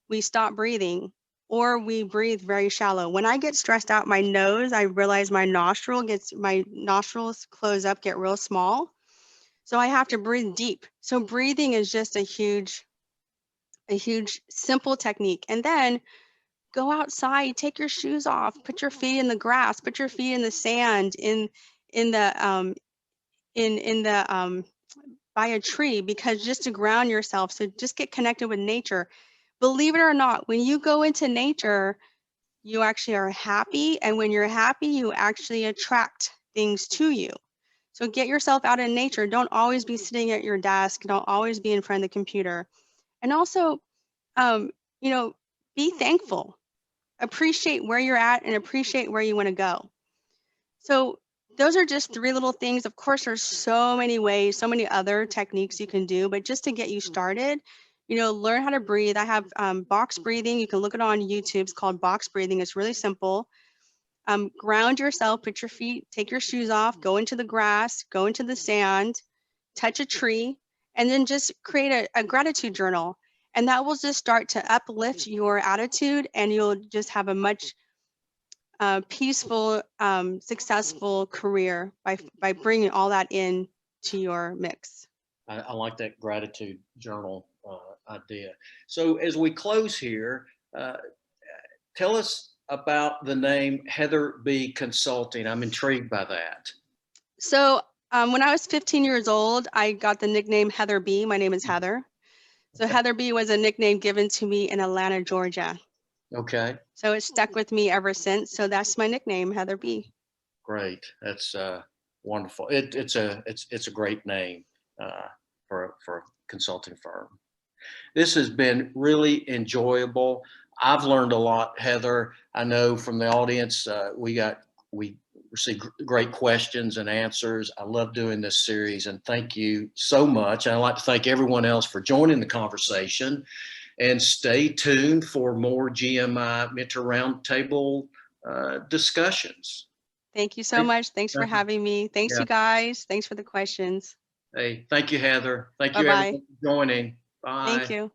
Speaker 2: we stop breathing, or we breathe very shallow. When I get stressed out, my nose, I realize my nostrils close up, get real small. So I have to breathe deep. So breathing is just a huge simple technique. And then go outside, take your shoes off, put your feet in the grass, put your feet in the sand, in the by a tree, because just to ground yourself. So just get connected with nature. Believe it or not, when you go into nature, you actually are happy, and when you're happy, you actually attract things to you. So get yourself out in nature. Don't always be sitting at your desk. Don't always be in front of the computer. And also, um, you know, be thankful. Appreciate where you're at and appreciate where you want to go. So those are just 3 little things. Of course, there's so many ways, so many other techniques you can do, but just to get you started, learn how to breathe. I have box breathing. You can look it on YouTube. It's called box breathing. It's really simple. Ground yourself, put your feet, take your shoes off, go into the grass, go into the sand, touch a tree, and then just create a gratitude journal. And that will just start to uplift your attitude, and you'll just have a much peaceful, successful career by bringing all that in to your mix.
Speaker 1: I like that gratitude journal idea. So as we close here, uh, tell us about the name Heather B Consulting. I'm intrigued by that.
Speaker 2: So when I was 15 years old, I got the nickname Heather B. My name is Heather. So Heather B was a nickname given to me in Atlanta, Georgia.
Speaker 1: Okay,
Speaker 2: So it stuck with me ever since. So that's my nickname, Heather B.
Speaker 1: great. That's wonderful. It's a great name for a consulting firm. This has been really enjoyable. I've learned a lot, Heather. I know from the audience, we received great questions and answers. I love doing this series, and thank you so much. And I'd like to thank everyone else for joining the conversation. And stay tuned for more GMI Mentor Roundtable discussions.
Speaker 2: Thank you so much. Thanks for
Speaker 1: Thank you.
Speaker 2: having me. Thanks,
Speaker 1: Yeah.
Speaker 2: you guys. Thanks for the questions.
Speaker 1: Hey, thank you, Heather. Thank you,
Speaker 2: Bye-bye.
Speaker 1: everyone, for joining. Bye.
Speaker 2: Thank you.